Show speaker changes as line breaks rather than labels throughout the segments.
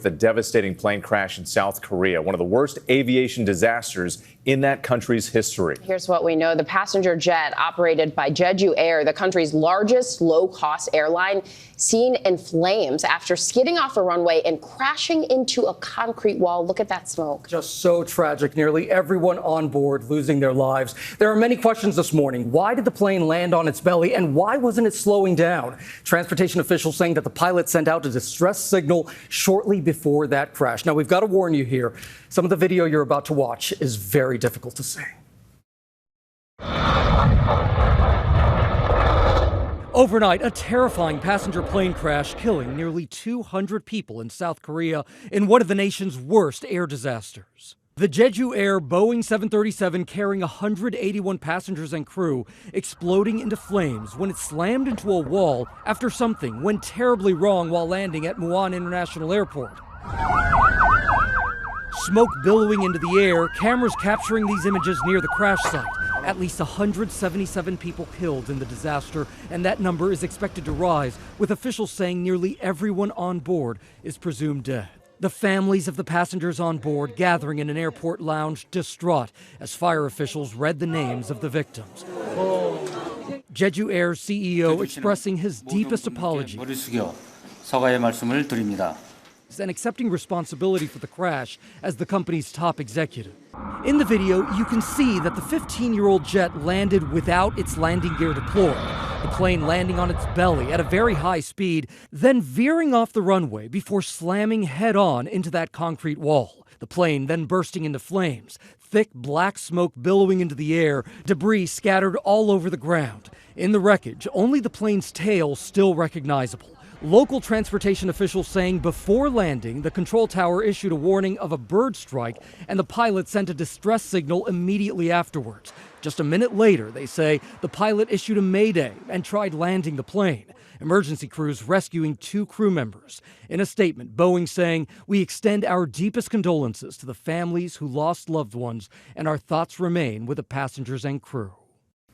The devastating plane crash in South Korea, one of the worst aviation disasters in that country's history.
Here's what we know. The passenger jet operated by Jeju Air, the country's largest low-cost airline, seen in flames after skidding off a runway and crashing into a concrete wall. Look at that smoke.
Just so tragic. Nearly everyone on board losing their lives. There are many questions this morning. Why did the plane land on its belly, and why wasn't it slowing down? Transportation officials saying that the pilot sent out a distress signal shortly before that crash. Now, we've got to warn you here. Some of the video you're about to watch is very difficult to see. Overnight, a terrifying passenger plane crash killing nearly 200 people in South Korea in one of the nation's worst air disasters. The Jeju Air Boeing 737 carrying 181 passengers and crew exploding into flames when it slammed into a wall after something went terribly wrong while landing at Muan International Airport. Smoke billowing into the air, cameras capturing these images near the crash site. At least 177 people killed in the disaster, and that number is expected to rise, with officials saying nearly everyone on board is presumed dead. The families of the passengers on board gathering in an airport lounge distraught as fire officials read the names of the victims. Jeju Air's CEO expressing his deepest apology and accepting responsibility for the crash as the company's top executive. In the video, you can see that the 15-year-old jet landed without its landing gear deployed, the plane landing on its belly at a very high speed, then veering off the runway before slamming head-on into that concrete wall. The plane then bursting into flames, thick black smoke billowing into the air, debris scattered all over the ground. In the wreckage, only the plane's tail still recognizable. Local transportation officials saying before landing, the control tower issued a warning of a bird strike, and the pilot sent a distress signal immediately afterwards. Just a minute later, they say, the pilot issued a mayday and tried landing the plane. Emergency crews rescuing 2 crew members. In a statement, Boeing saying, "We extend our deepest condolences to the families who lost loved ones, and our thoughts remain with the passengers and crew."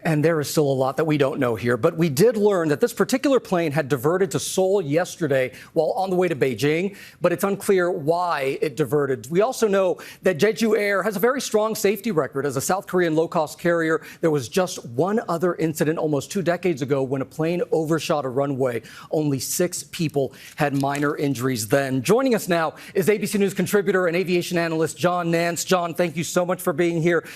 And there is still a lot that we don't know here, but we did learn that this particular plane had diverted to Seoul yesterday while on the way to Beijing, but it's unclear why it diverted. We also know that Jeju Air has a very strong safety record. As a South Korean low-cost carrier, there was just one other incident almost 2 decades ago when a plane overshot a runway. Only 6 people had minor injuries then. Joining us now is ABC News contributor and aviation analyst John Nance. John, thank you so much for being here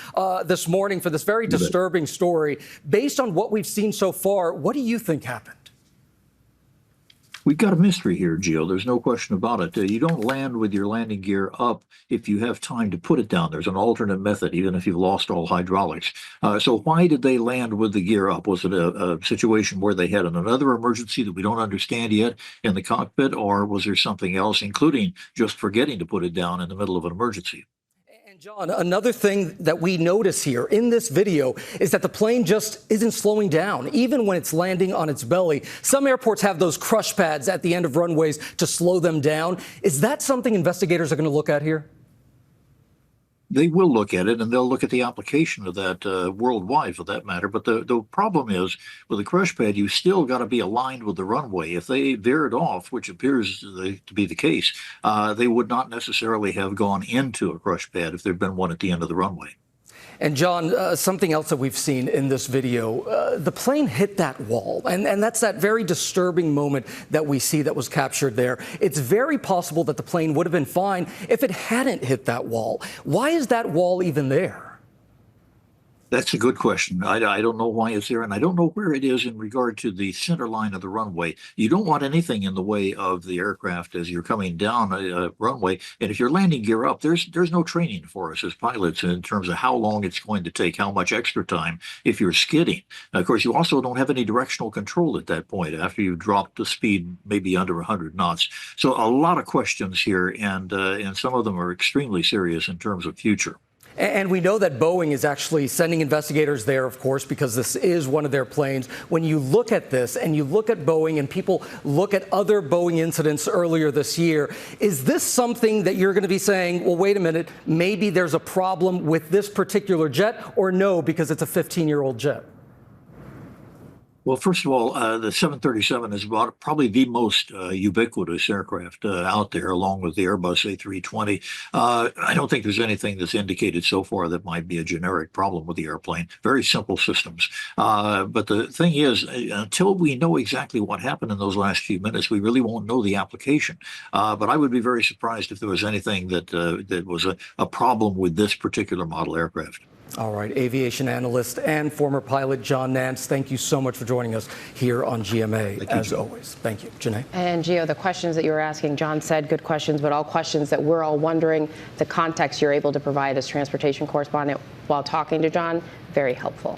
this morning for this very disturbing story. Based on what we've seen so far, what do you think happened?
We've got a mystery here, Gio. There's no question about it. You don't land with your landing gear up if you have time to put it down. There's an alternate method, even if you've lost all hydraulics. So why did they land with the gear up? Was it a situation where they had another emergency that we don't understand yet in the cockpit, or was there something else, including just forgetting to put it down in the middle of an emergency?
John, another thing that we notice here in this video is that the plane just isn't slowing down, even when it's landing on its belly. Some airports have those crush pads at the end of runways to slow them down. Is that something investigators are going to look at here?
They will look at it, and they'll look at the application of that worldwide, for that matter. But the problem is, with a crush pad, you still got to be aligned with the runway. If they veered off, which appears to be the case, they would not necessarily have gone into a crush pad if there'd been one at the end of the runway.
And John, something else that we've seen in this video, the plane hit that wall, and that's that very disturbing moment that we see that was captured there. It's very possible that the plane would have been fine if it hadn't hit that wall. Why is that wall even there?
That's a good question. I don't know why it's there, and I don't know where it is in regard to the center line of the runway. You don't want anything in the way of the aircraft as you're coming down a runway. And if you're landing gear up, there's no training for us as pilots in terms of how long it's going to take, how much extra time if you're skidding. Of course, you also don't have any directional control at that point after you've dropped the speed maybe under 100 knots. So a lot of questions here, and some of them are extremely serious in terms of future.
And we know that Boeing is actually sending investigators there, of course, because this is one of their planes. When you look at this and you look at Boeing and people look at other Boeing incidents earlier this year, is this something that you're going to be saying, well, wait a minute, maybe there's a problem with this particular jet, or no, because it's a 15-year-old jet?
Well, first of all, the 737 is probably the most ubiquitous aircraft out there, along with the Airbus A320. I don't think there's anything that's indicated so far that might be a generic problem with the airplane. Very simple systems. But the thing is, until we know exactly what happened in those last few minutes, we really won't know the application. But I would be very surprised if there was anything that was a problem with this particular model aircraft.
All right, aviation analyst and former pilot John Nance, thank you so much for joining us here on GMA, as always. Thank you. Janae?
And Gio, the questions that you were asking, John said good questions, but all questions that we're all wondering, the context you're able to provide as transportation correspondent while talking to John, very helpful.